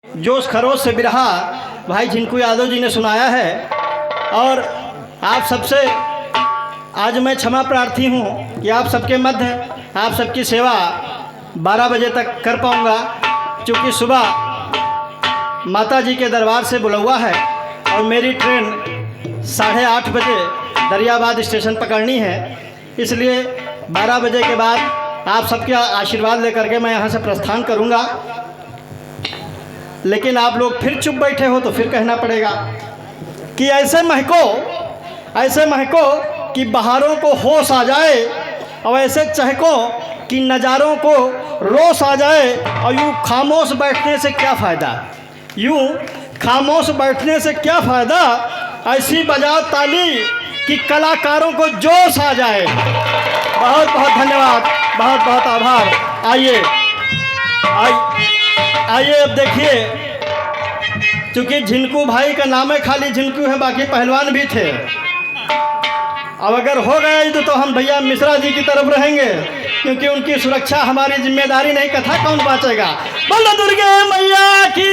जोश खरोश से बिरहा भाई झिंकू यादव जी ने सुनाया है। और आप सबसे आज मैं क्षमा प्रार्थी हूँ कि आप सबके मध्य आप सबकी सेवा 12 बजे तक कर पाऊँगा, क्योंकि सुबह माता जी के दरबार से बुलवा है और मेरी ट्रेन 8:30 बजे दरियाबाद स्टेशन पकड़नी है। इसलिए 12 बजे के बाद आप सबके आशीर्वाद लेकर के मैं यहाँ से प्रस्थान करूँगा। लेकिन आप लोग फिर चुप बैठे हो तो फिर कहना पड़ेगा कि ऐसे महको कि बहारों को होश आ जाए, और ऐसे चहको कि नज़ारों को रोश आ जाए। और यूँ खामोश बैठने से क्या फ़ायदा, यूँ खामोश बैठने से क्या फ़ायदा, ऐसी बजाओ ताली कि कलाकारों को जोश आ जाए। बहुत बहुत धन्यवाद, बहुत बहुत आभार। आइए अब देखिए, चूँकि झिंकू भाई का नाम है खाली झिंकू है, बाकी पहलवान भी थे। अब अगर हो गया तो हम भैया मिश्रा जी की तरफ रहेंगे, क्योंकि उनकी सुरक्षा हमारी जिम्मेदारी नहीं। कथा कौन बाँचेगा? बोलो दुर्गे मैया की।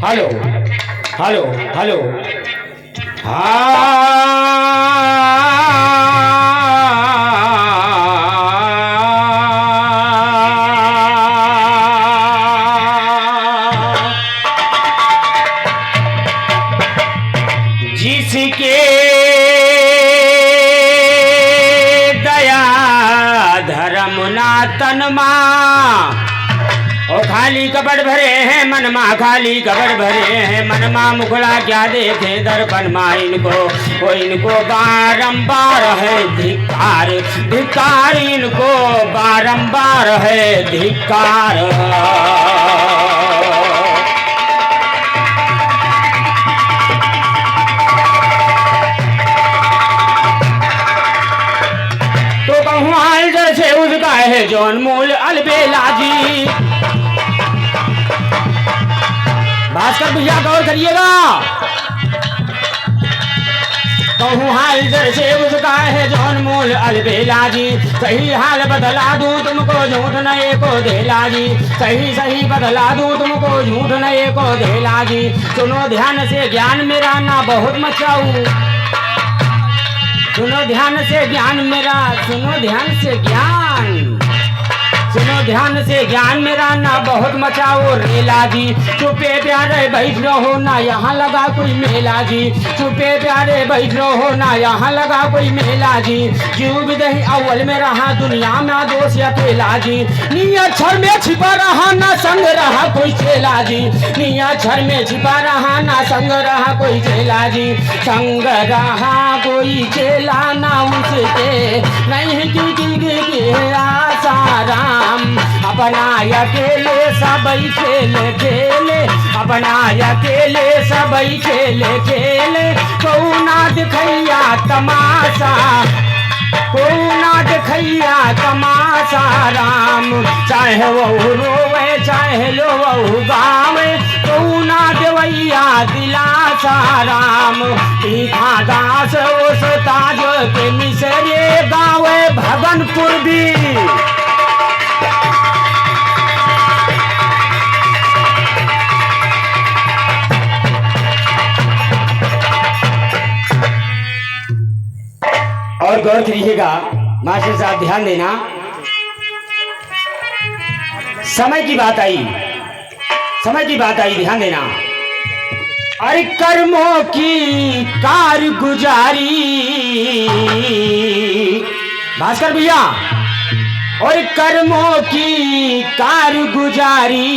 Hello hello hello. जिसके दया धर्म ना तनमा, ओ खाली कपड़ भरे हैं मनमा, खाली कपड़ भरे हैं मनमा। मुखड़ा क्या देखे दर्पण मा इनको, वो इनको बारंबार है धिक्कार, धिक्कार इनको बारंबार है धिक्कार। तो कहूँ जैसे उसका है जौन मूल अलबेला जी। भास्कर भैया गौर करिएगा। कहूँ हाल जैसे उसका है जौन मूल अलबेला जी। सही हाल बदला दूँ तुमको झूठ नए को देला जी, सही सही बदला दूँ तुमको झूठ नए को देला जी। सुनो ध्यान से ज्ञान मेरा ना बहुत मचाऊ, सुनो ध्यान से ज्ञान मेरा, सुनो ध्यान से ज्ञान, सुनो ध्यान से ज्ञान मेरा ना बहुत मचाओ रेला जी। चुपे प्यारे बैठ रहो ना यहाँ लगा कोई मेला जी, चुपे प्यारे बैठ रहो ना यहाँ लगा कोई मेला जी। जीव विदही अव्वल में रहा दुनिया में दोष अकेला जी, निया छर में छिपा रहा ना संग रहा कोई चेला जी, निया छर में छिपा रहा ना संग रहा कोई चेला जी। संग रहा कोई चेला ना उसके नहीं की आसाराम। अपना अकेले सबई खेले खेले, अपना अकेले सबई खेले खेले। कोई ना दिखैया तमाशा, कोई ना दिखैया तमाशा राम। चाहे वो रोवे चाहे लो वो गावे, कोई ना देवैया दिलासा राम। तीखा दास उस ताज के मिसरे गावे भगनपुर भी। और गौर करिएगा मास्टर साहब ध्यान देना, समय की बात आई, समय की बात आई, ध्यान देना। अरे कर्मों की कारगुजारी, भास्कर भैया, और कर्मों की कारगुजारी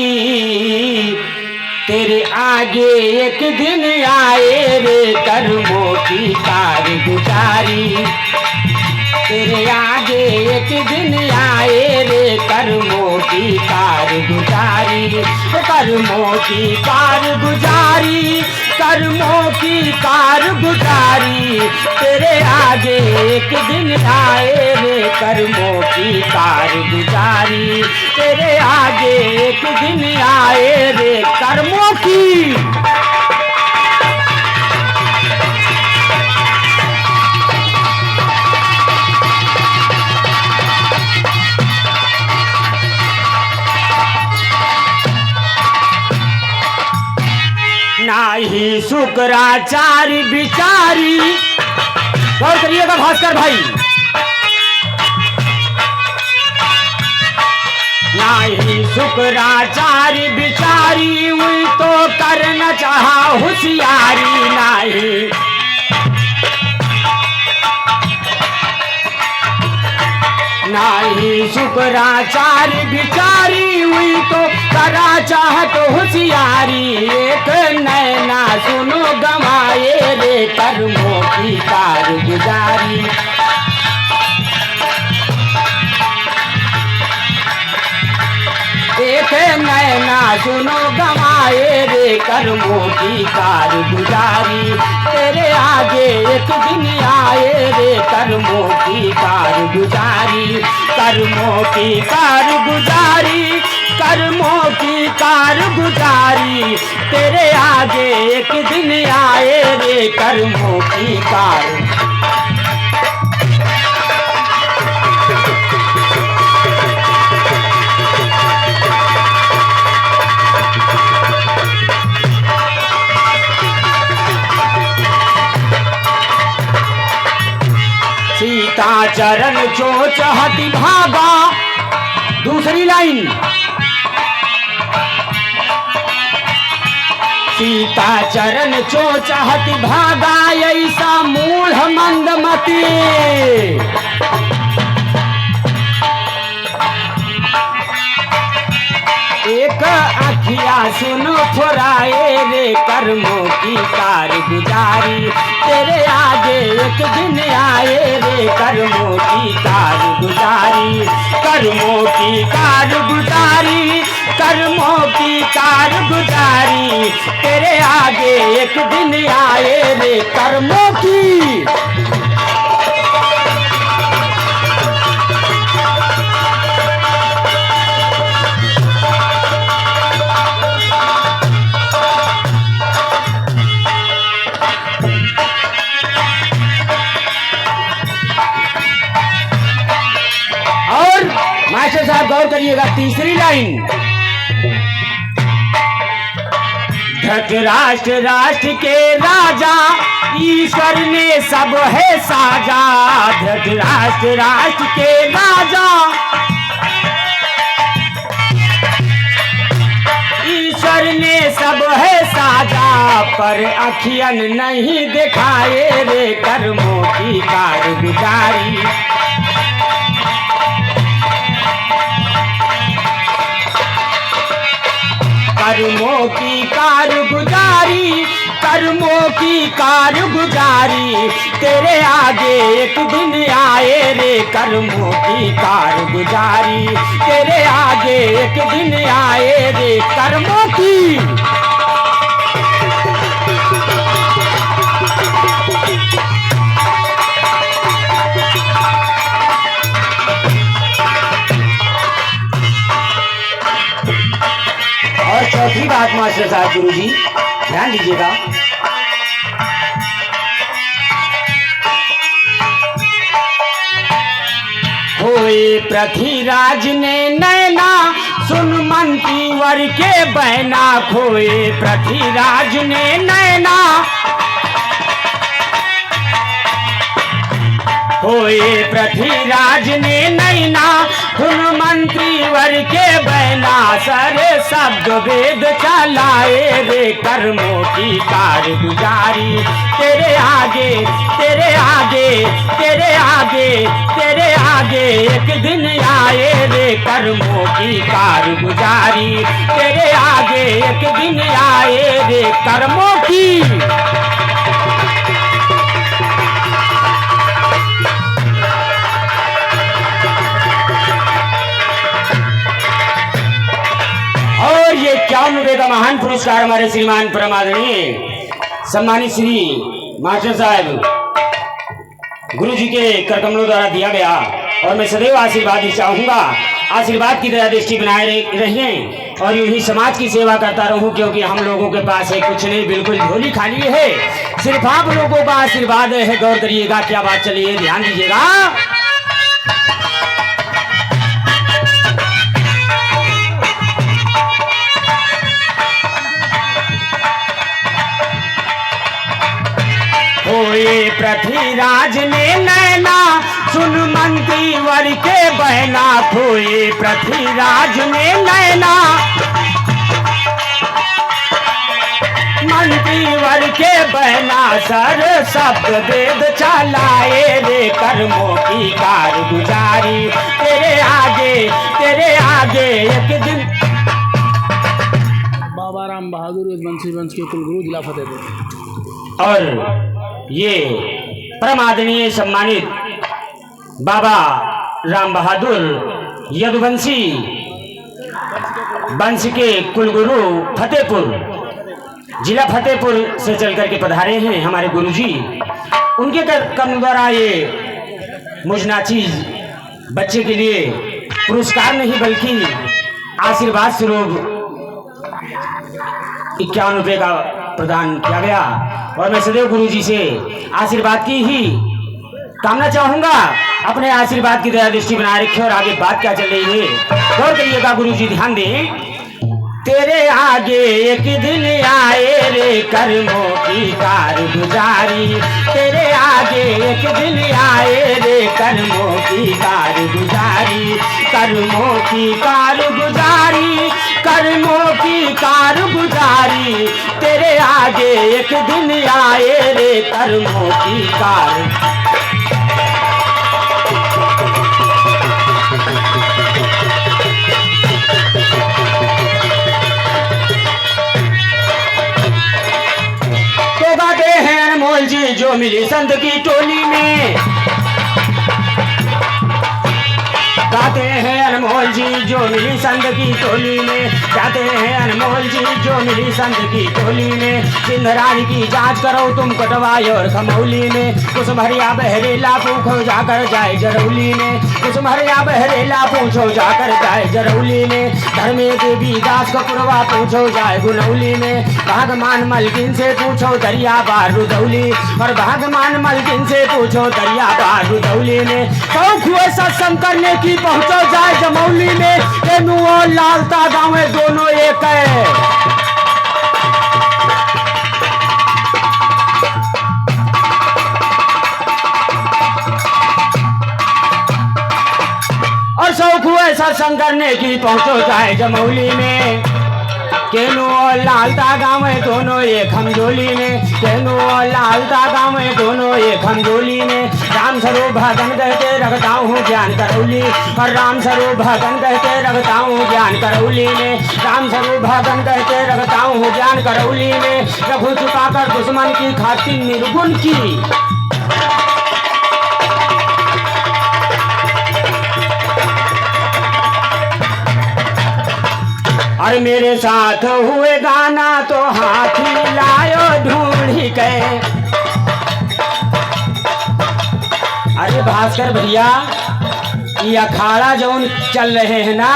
तेरे आगे एक दिन आए रे, कर्मों की कारगुजारी तेरे आगे एक दिन आए रे, कर्मों की कारगुजारी, कर्मों की कारगुजारी, कर्मों की कारगुजारी तेरे आगे एक दिन आए रे, कर्मों की कारगुजारी तेरे आगे एक दिन आए रे, कर्मों की। नाही शुक्राचार्य बिचारी, गौर करिएगा भास्कर भाई, नाही शुक्राचार्य बिचारी हुई तो करना चाहा होशियारी, नाही नाही शुक्राचार्य बिचारी हुई तो करा चाहत होशियारी, एक नैना सुनो गमाए रे, कर्मों की कारगुजारी, एक नैना सुनो गमाए रे, कर्मों की कारगुजारी तेरे आगे एक दिन आए रे, कर्मों की कारगुजारी, कर्मों की कारगुजारी, कर्मों की कारगुजारी तेरे आगे एक दिन आए रे, कर्मों की कार। सीता चरण जो चाहती भागा, दूसरी लाइन, सीता चरण जो चाहती भागा, ऐसा मूढ़ मंदमती, एक अखिया सुनो फुराए रे, कर्मों की कारगुजारी तेरे आगे एक दिन आए रे, कर्मों की कारगुजारी, कर्मों की कारगुजारी, कर्मों की कारगुजारी तेरे आगे एक दिन आए रे, कर्मों की। मास्टर साहब गौर करिएगा, तीसरी लाइन, धृतराष्ट्र राष्ट्र के राजा, ईश्वर ने सब है साजा, धृतराष्ट्र राष्ट्र के राजा, ईश्वर ने सब है साजा, पर अखियन नहीं दिखाए रे, कर्मों की कारगुजारी, कर्मों की कारगुजारी, कर्मों की कारगुजारी तेरे आगे एक दिन आए रे, कर्मों की कारगुजारी तेरे आगे एक दिन आए रे, कर्मों की। और चौथी बात मास्टर साहब, गुरुजी ध्यान दीजिएगा, होए पृथ्वीराज ने नैना सुन मंत्री वर के बहना, खोए पृथ्वीराज ने नैना, होए पृथ्वीराज ने नैना सुन मंत्री वर के बहना सारे शब्द वेद चलाए रे कर्मों की कारगुजारी तेरे आगे तेरे आगे तेरे आगे तेरे आगे एक दिन आए रे कर्मों की कारगुजारी तेरे आगे एक दिन आए रे कर्मों की। और ये 51 रुपये का महान पुरस्कार हमारे श्रीमान परमादरणीय सम्मानित श्री मास्टर साहब गुरु जी के करकमलों द्वारा दिया गया और मैं सदैव आशीर्वाद ही चाहूंगा। आशीर्वाद की दया दृष्टि बनाए रहिए और यूं ही समाज की सेवा करता रहूं, क्योंकि हम लोगों के पास है कुछ नहीं, बिल्कुल झोली खाली है। सिर्फ आप लोगों का आशीर्वाद है। गौर करिएगा क्या बात चलिए, ध्यान दीजिएगा। होए पृथ्वीराज ने नैना सुन मंत्री वर के बहना खोए पृथ्वीराज ने नैना मंत्री वर के बहना सर शब्द वेद चलाए रे कर्मों की कारगुजारी तेरे आगे एक दिन। बाबा राम बहादुर बंसी वंश के कुलगुरु जिला फतेहपुर। और ये परम आदरणीय सम्मानित बाबा राम बहादुर यदुवंशी वंश के कुलगुरु फतेहपुर जिला फतेहपुर से चल करके पधारे हैं हमारे गुरुजी। उनके कर्म द्वारा ये मुझनाचीज बच्चे के लिए पुरस्कार नहीं बल्कि आशीर्वाद स्वरूप 51 रुपये का प्रदान किया गया और मैं सदैव गुरु जी से आशीर्वाद की ही कामना चाहूंगा। अपने आशीर्वाद की दया दृष्टि बनाए रखे और आगे बात क्या चल रही है गौर करिएगा। गुरु जी ध्यान दें। तेरे आगे एक दिन आए रे कर्मों की कारगुजारी तेरे आगे एक दिन आए रे कर्मों की कारगुजारी कर्मों की कारगुजारी कर्मों की कारगुजारी तेरे आगे एक दिन आए रे कर्मों की कार। तो गाते हैं अनमोल जी जो मिली संत की टोली में गाते हैं अनमोल जी जो मिली संत की टोली में गाते हैं अनमोल जी जो मिली संत की टोली में सिंधराज की जांच करो तुम कटवाई और खमौली में कुछ भरिया बहरेला पूछो जाकर जाए जरौली में कुछ भरिया बहरेला पूछो जाकर जाए जरौली में धर्मे देवी दास कपुरवा पूछो जाए गुनौली में भागमान मलकिन से पूछो दरिया बार रुदौली और भागमान मलकिन से पूछो दरिया बार रुदौली में शौक हुए सत्संग करने की पहुंचो जाए जमौली में तेनू और लालता गाँव दोनों एक है। और शौक हुए सत्संग करने की पहुंचो जाए जमौली में केनू और लालता गाँव दोनों एक हमजोली में केनू और लालता गाँव दोनों एक हमजोली में राम स्वरूप भगन कहते रखता हूँ ज्ञान करौली और राम स्वरूप भगन कहते रखता हूँ ज्ञान करौली में राम स्वरूप भगन कहते रखता हूँ ज्ञान करौली में रघु चुका कर दुश्मन की खातिर निर्गुण की। और मेरे साथ हुए गाना तो हाथी लायो ढूंढी के। अरे भास्कर भैया ये अखाड़ा जो चल रहे हैं ना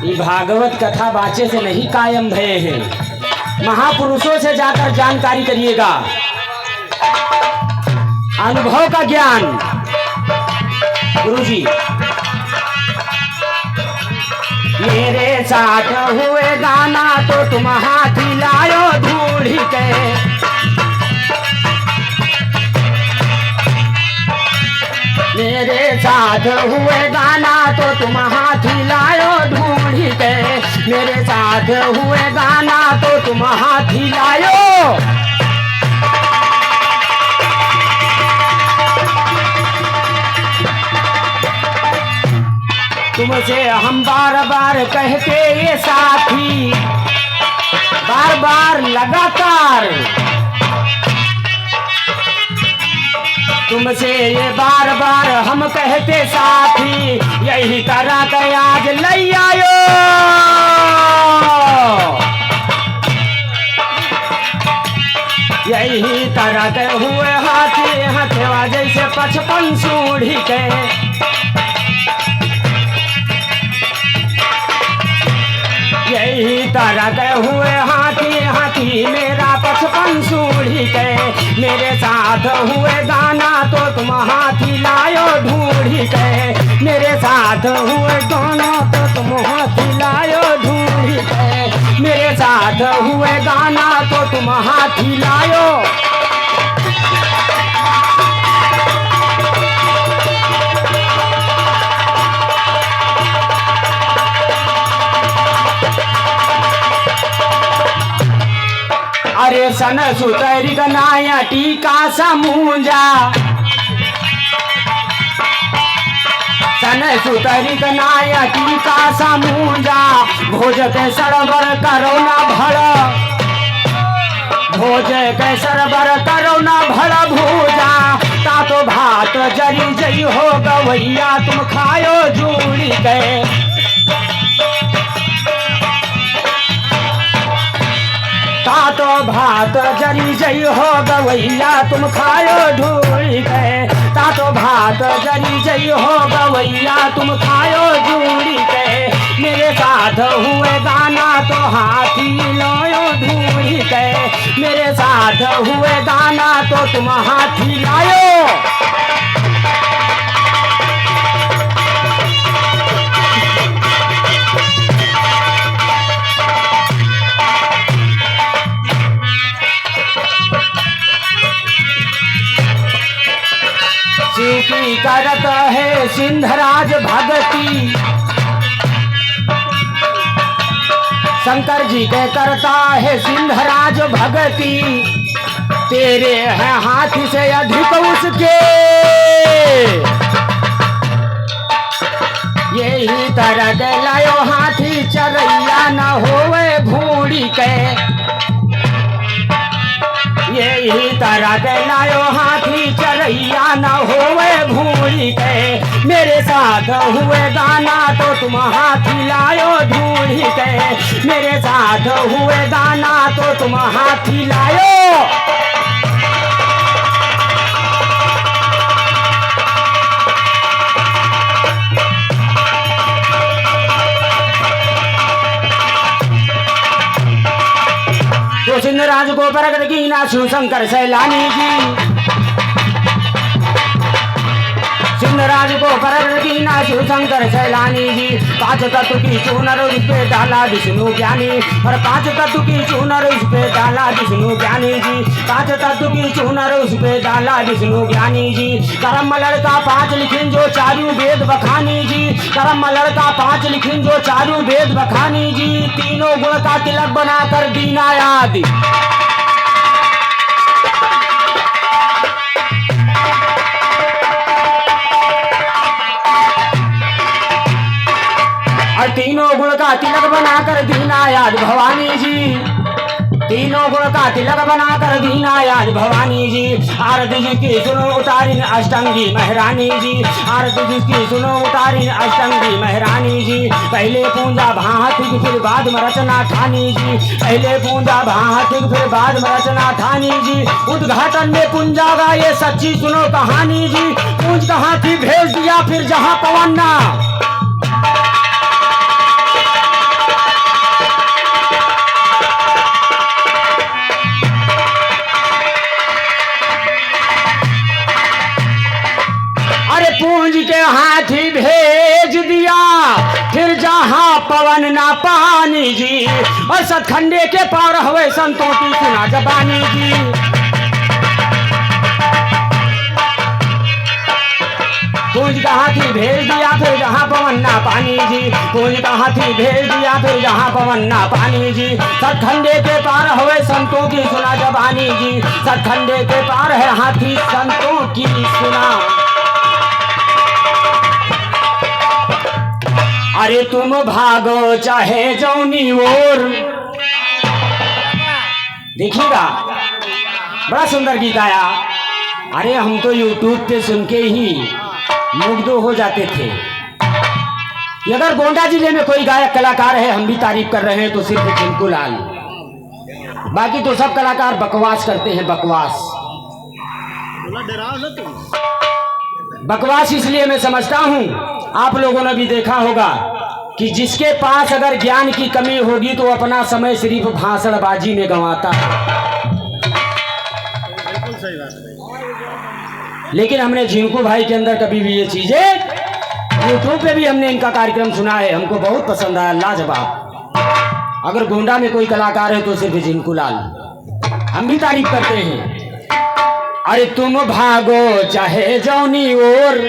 ये भागवत कथा बाचे से नहीं कायम भये हैं। महापुरुषों से जाकर जानकारी करिएगा, अनुभव का ज्ञान। गुरुजी मेरे साथ हुए गाना तो तुम हाथी लायो ढूंढी के। साथ हुए गाना तो तुम हाथी लायो ढूंढी के, मेरे साथ हुए गाना तो तुम हाथी लायो। तुमसे हम बार बार कहते ये साथी, बार बार लगातार तुमसे ये बार बार हम कहते साथी, यही तरह का आज लई आयो। यही तरह के हुए हाथी हथवा जैसे 55 सूढ़ी के, यही तरह के हुए हाथी हाथी मेरा 55 सूढ़ी के, मेरे साथ हुए गाना तो तुम हाथी लायो ढूंढी के, मेरे साथ हुए गाना तो तुम हाथी लायो ढूंढी के, मेरे साथ हुए गाना तो तुम हाथी लायो। अरे सन सुतरी गनाया टीका समूंजा, सन सुतरी गनाया टीका समूंजा, भोज के सरबर करो ना भड़, भोज के सरबर करो ना भड़ भूजा, ता तो भात जरी जई हो गवैया तुम खायो जूड़ी के, ता तो भात जरी जई हो गवैया तुम खायो ढूंढ के, ता तो भात जरी जई हो गवैया तुम खायो ढूंढ के, मेरे साथ हुए गाना तो हाथी लायो ढूंढ के, मेरे साथ हुए गाना तो तुम हाथी लायो। की करत है सिंधराज भगती, शंकर जी के करता है सिंधराज भगती, तेरे हैं हाथी से अधिक उसके, यही तरह के लायो हाथी चरैया न होवे भूड़ी के, यही तरह के लायो हाथी चरैया न होवे भूड़ी के, मेरे साथ हुए गाना तो तुम हाथी लायो ढूंढी के, मेरे साथ हुए गाना तो तुम हाथी लायो। तो सिंधराज को प्रकट की ना शिवशंकर सैलानी जी, सिंधराज को प्रकट की ना शिवशंकर सैलानी जी, 5 तत्व की चूनर उस पे डाला विष्णु ज्ञानी, और 5 तत्व की चूनर उस पे डाला विष्णु ज्ञानी जी, 5 तत्व की चूनर उस पे डाला विष्णु ज्ञानी जी, करम लड़का 5 लिखिन जो चारू वेद बखानी जी, करम लड़का 5 लिखिन जो चारू वेद बखानी जी, तीनों गुण का तिलक बनाकर दीना याद, तीनों गुण का तिलक बनाकर दीना याद भवानी जी, तीनों गुण का तिलक बनाकर दीना याद भवानी जी, आरती जी की सुनो उतारिन अष्टंगी महारानी जी, आरती जी की सुनो उतारिन अष्टंगी महारानी जी, पहले पूंजा भांतिक फिर बाद में रचना ठानी जी, पहले पूंजा भांतिक फिर बाद में रचना ठानी जी, उद्घाटन में पूंजा का ये सच्ची सुनो कहानी जी, पूंज का हाथी भेज दिया फिर जहां पवन्ना, पूंज के हाथी भेज दिया फिर जहां पवन ना पानी जी, और सतखंडे के पार हुए संतों की सुना जबानी जी, पूंज का हाथी भेज दिया फिर जहाँ पवन ना पानी जी, पूंज का हाथी भेज दिया फिर जहाँ पवन ना पानी जी। सतखंडे के पार हुए संतों की सुना जबानी जी, सतखंडे के पार है हाथी संतों की सुना। अरे तुम भागो चाहे जौनी ओर। देखिएगा बड़ा सुंदर गीत आया। अरे हम तो YouTube पे सुन के ही मुग्ध हो जाते थे। अगर गोंडा जिले में कोई गायक कलाकार है हम भी तारीफ कर रहे हैं तो सिर्फ चिंकू लाल, बाकी तो सब कलाकार बकवास करते हैं। बकवास बकवास इसलिए मैं समझता हूं, आप लोगों ने भी देखा होगा कि जिसके पास अगर ज्ञान की कमी होगी तो अपना समय सिर्फ भाषणबाजी में गंवाता है। लेकिन हमने झिंकू भाई के अंदर कभी भी ये चीजें, यूट्यूब पे भी हमने इनका कार्यक्रम सुना है, हमको बहुत पसंद आया, लाजवाब। अगर गोंडा में कोई कलाकार है तो सिर्फ झिंकू लाल, हम भी तारीफ करते हैं। अरे तुम भागो चाहे जौनी ओर।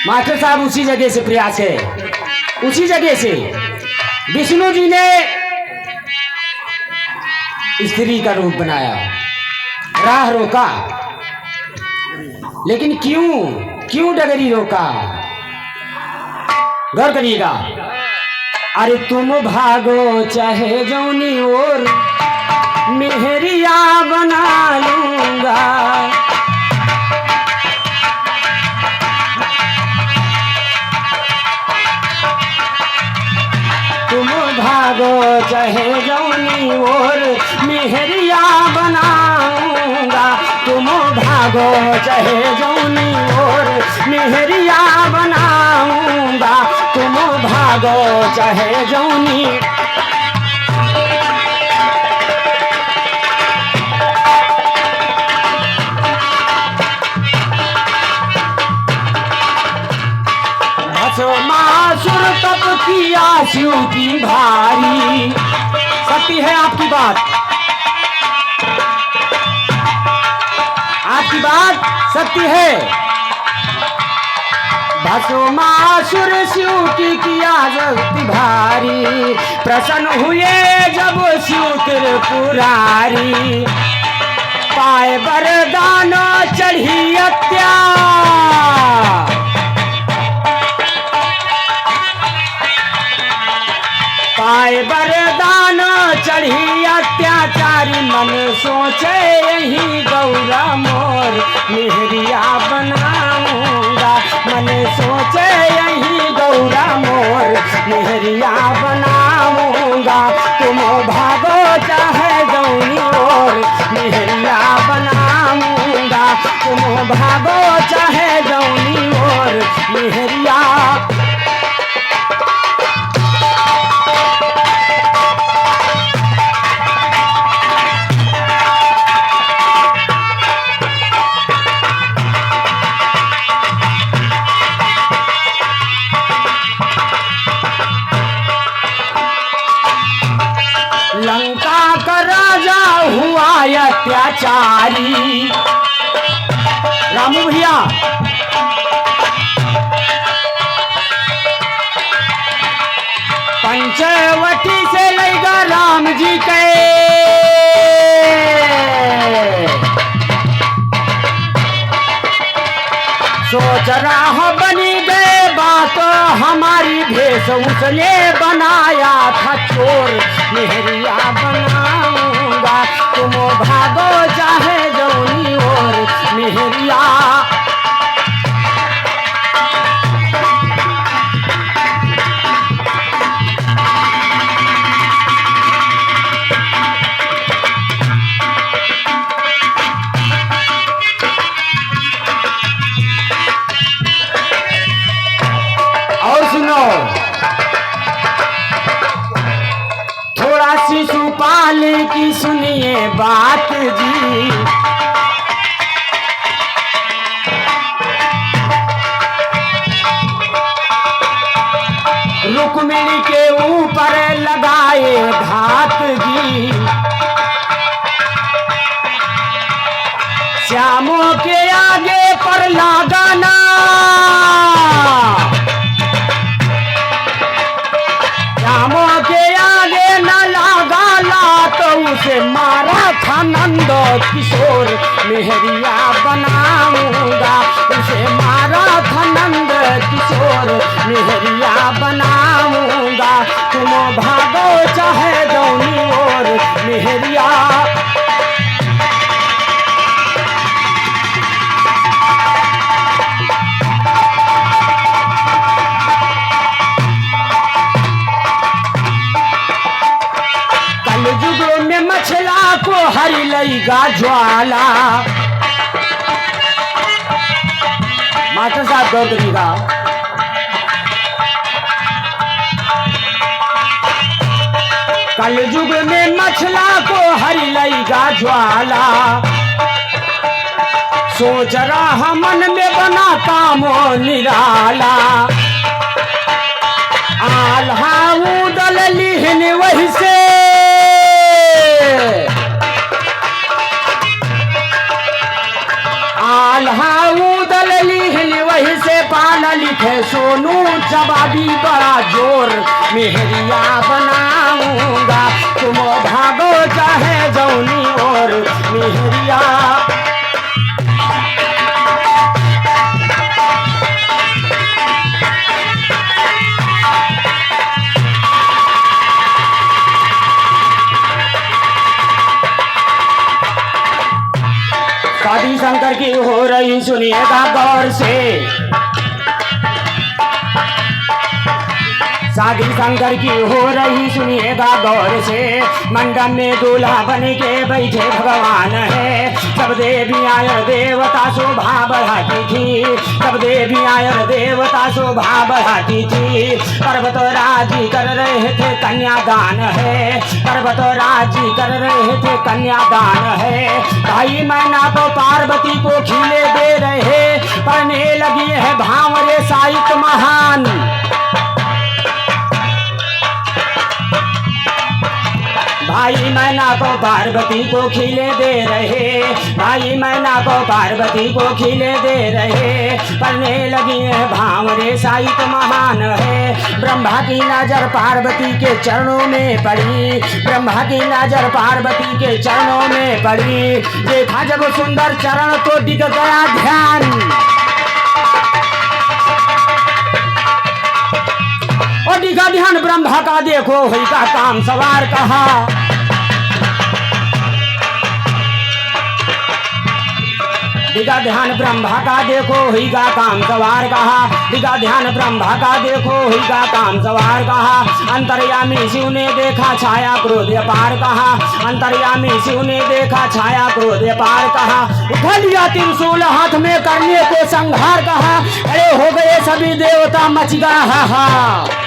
मास्टर साहब उसी जगह से प्रयास है, उसी जगह से विष्णु जी ने स्त्री का रूप बनाया, राह रोका, लेकिन क्यों डगरी रोका? गौर करिएगा। अरे तुम भागो चाहे जौनी ओर, मेहरिया बना लूंगा। तुम भागो चाहे जौनी ओर, मेहरिया बनाऊंगा। तुम भागो चाहे जौनी ओर, मेहरिया बनाऊंगा। तुम भागो चाहे जौनी। मासुर तप किया शिव की भारी। सत्य है आपकी बात, आपकी बात सत्य है। भस्मासुर शिव की किया शक्ति भारी। प्रसन्न हुए जब शिव त्रिपुरारी, पाए वरदान चढ़ी हत्या। पाए वरदान चढ़ी अत्याचारी, मन सोचे यही गौरा मोर, मेहरिया बनाऊंगा। मन सोचे यही गौरा मोर, मेहरिया बनाऊंगा। तुम भागो चाहे जौनी ओर, मेहरिया बनाऊंगा। तुम भागो चाहे जौनी ओर, मेहरिया। लंका का राजा हुआ अत्याचारी। रामू भैया पंचवटी से लेगा राम जी के, सोच रहा बनी गए बात हमारी, भेष उसने बनाया था चोर, मेहरिया बनाऊंगा। तुम भागो चाहे जौनी ओर, मेहरिया। और सुनो, थोड़ा शिशुपाल की सुनिए बात जी। रुक्मिणी के ऊपर लगाए घात जी, श्यामों के आगे पर लगाना। किशोर मेहरिया बनाऊंगा, उसे मारा था नंद किशोर मेहरिया बनाऊंगा, तुम भागो चाहे दौनी और मेहरिया। कलयुग में मछला को हरि लईगा ज्वाला। मास्टर साहब गौर करिएगा, कलयुग में मछला को हरि लईगा ज्वाला, सोच रहा मन में बना कामो निराला, आल्हा उदल लिहन वही से, आल्हा उदल लिहन वही से, पान लिखे सोनू जवाबी बड़ा जोर मेहरिया बनाऊंगा, तुम भागो चाहे जौनी और मेहरिया। शादी शंकर की हो रही सुनिएगा गौर से, शादी शंकर की हो रही सुनिएगा गौर से, मंडप में दूल्हा बन के बैठे भगवान है, सब देवी आयर देवता शोभा बढ़ाती थी, सब देवी आयर देवता शोभा बढ़ाती थी, पर्वत राजी कर रहे थे कन्यादान है, पर्वत राजी कर रहे थे कन्यादान है, भाई मैना को पार्वती को खिले दे रहे, पढ़ने लगी है भांवरे साहित्य महान, भाई मैना को पार्वती को खिले दे रहे, भाई मैना को पार्वती को खिले दे रहे, पढ़ने लगी है भांवरे साहित्य महान है, ब्रह्मा की नजर पार्वती के चरणों में पड़ी, ब्रह्मा की नजर पार्वती के चरणों में पड़ी, देखा जब सुंदर चरण तो टिक गया ध्यान, और टिका ध्यान ब्रह्मा का देखो हुई का काम सवार कहा, दिगा ध्यान ब्रह्मा का देखो हुई का काम सवार कहा, दिगा ध्यान ब्रह्मा का देखो हुई का काम सवार कहा, अंतर्यामी शिव ने देखा छाया क्रोध पार कहा, अंतर्यामी शिव ने देखा छाया क्रोध पार कहा, उठा लिया त्रिशूल हाथ में करने को संहार कहा, अरे हो गए सभी देवता मच गया हाहाकार,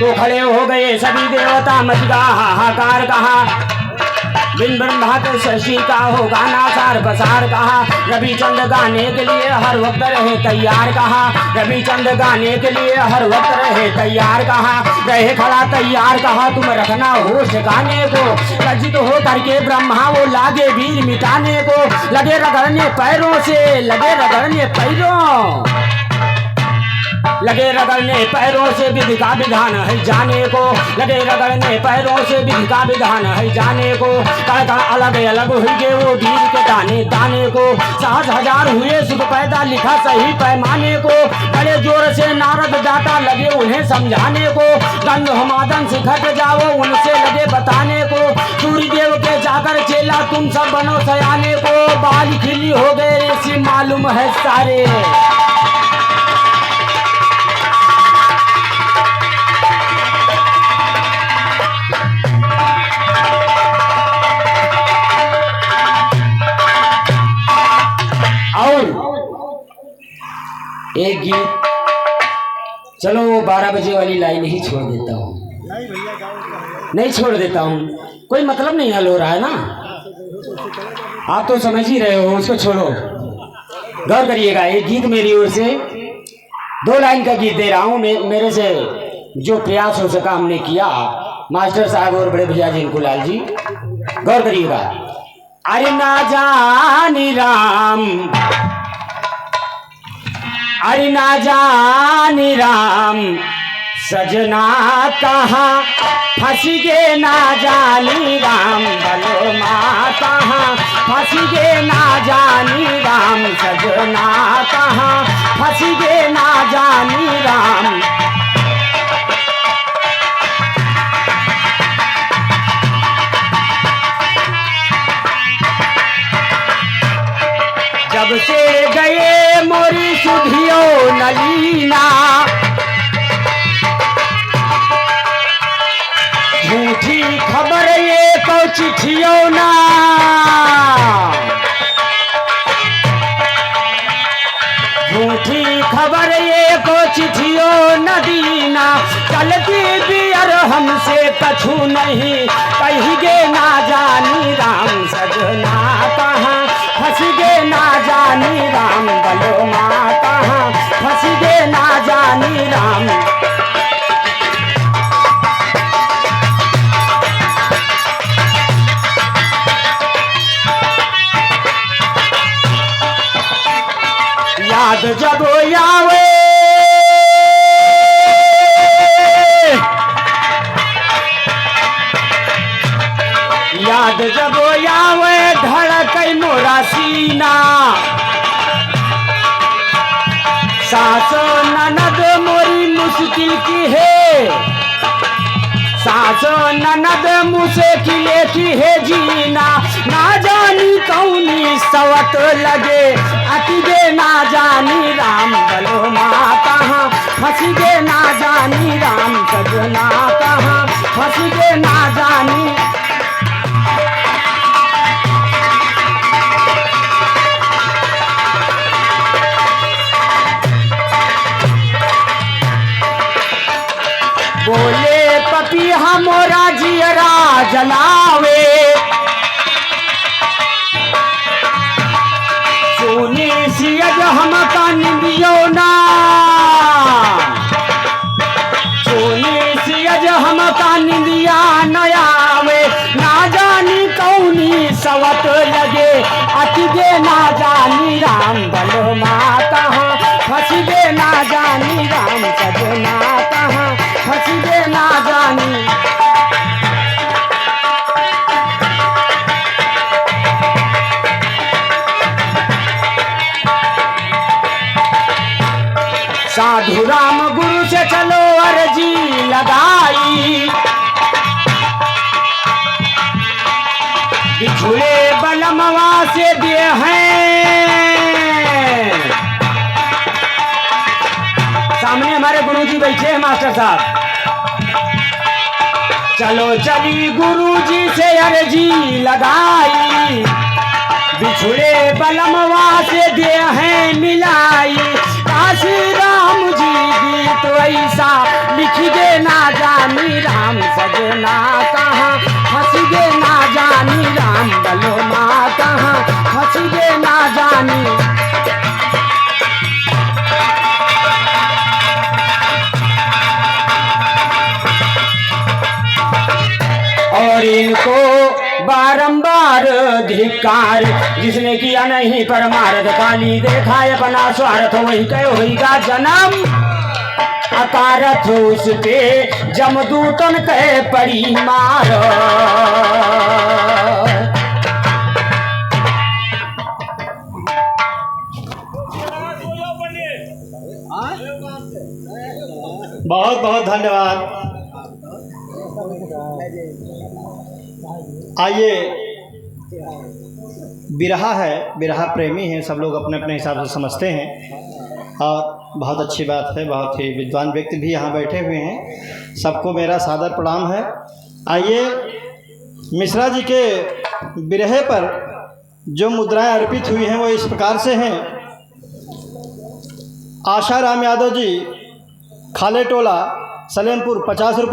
तो खड़े हो गए सभी देवता मच गया हाहाकार कहा, बिन ब्रह्मा के शशि का हो गाना सार बसार कहा, रविचंद्र गाने के लिए हर वक्त रहे तैयार कहा, रविचंद्र गाने के लिए हर वक्त रहे तैयार कहा, रहे खड़ा तैयार कहा, तुम रखना होश गाने को, लज्जित हो करके ब्रह्मा वो लागे वीर मिटाने को, लगे रगड़ने पैरों से, लगे रगड़ने पैरों, लगे रगड़ने पैरों से विधि का विधान है जाने को, लगे रगड़ने पैरों से विधि का विधान है जाने को, कड़का अलग अलग हुई गए वो वीर के दाने दाने को, सहज हजार हुए सुख पैदा लिखा सही पैमाने को, बड़े जोर से नारद डाटा लगे उन्हें समझाने को, गंध हमादन से घट जाओ उनसे लगे बताने को, सूर्य देव के जाकर चेला तुम सब बनो सयाने को, बाल खिली हो गए ऐसी मालूम है सारे, एक गीत, चलो वो 12 बजे वाली लाइन ही छोड़ देता हूँ, नहीं छोड़ देता हूँ, कोई मतलब नहीं हल हो रहा है ना, आप तो समझ ही रहे हो, उसको छोड़ो, गौर करिएगा। एक गीत मेरी ओर से 2 लाइन का गीत दे रहा हूँ, मेरे से जो प्रयास हो सका हमने किया, मास्टर साहब और बड़े भैया जिनको लाल जी, गौर करिएगा। अरे ना जानी राम, अरे ना जानी राम, सजना कहाँ फंस गे ना जानी राम, बलो माँ कहाँ फंस गे ना जानी राम, सजना कहाँ फंस गे ना जानी राम। जब से गए मोरी सुधियो नलीना, झूठी खबर ये को चिट्ठियो ना, झूठी खबर ये को चिट्ठियो न दीना, चलती बियर हमसे कछु नहीं, कही गे ना जानी राम, सजना कहाँ फंस गे ना जानी राम, बलो माँ कहाँ फंस गे ना जानी राम। याद जब आवे याद जब आवे धड़कै मोरा सीना, सासो ननद मोरी मुश्किल की है, सासो ननद मुश्किल की है जीना, ना जानी कौनी सवत लगे अति गे ना जानी राम, बलो माँ कहाँ फंस गे ना जानी राम, सजना कहाँ फंस गे ना जानी। बोले पपीहा मोरा जियरा जलावे, सोनी सियज हमका निंदियो ना, सोनी सियज हमका निंदिया न आवे, ना जानी कौनी सवत लगे अति गे ना जानी राम, बलो माँ कहाँ फंस गे ना जानी राम, सजना कहाँ फंस गे ना जानी। साधु राम गुरु से चलो अर्जी लगाई, बिछुड़े बलमवा से दिए हैं, सामने हमारे गुरुजी बैठे हैं मास्टर साहब। चलो चली गुरुजी से अर्जी लगाई, बिछुड़े बलमवा से दे हैं मिलाई, काशी राम जी गीत ऐसा लिख गे ना जानी राम, सजना कहाँ फंस गे ना जानी राम, बलो माँ कहाँ फंस गे ना जानी। और इनको बारंबार धिक्कार, जिसने किया नहीं परमार्थ, काली देखाए अपना स्वार्थ, वही कहो होगा जन्म अकारथ, उस पे जमदूतन कहे परी मार। बहुत बहुत धन्यवाद। आइए, बिरहा है, बिरहा प्रेमी हैं, सब लोग अपने अपने हिसाब से समझते हैं और बहुत अच्छी बात है। बहुत ही विद्वान व्यक्ति भी यहाँ बैठे हुए हैं, सबको मेरा सादर प्रणाम है। आइए, मिश्रा जी के बिरहे पर जो मुद्राएं अर्पित हुई हैं वो इस प्रकार से हैं। आशा राम यादव जी, खाले टोला, सलेमपुर, 50 रुपये।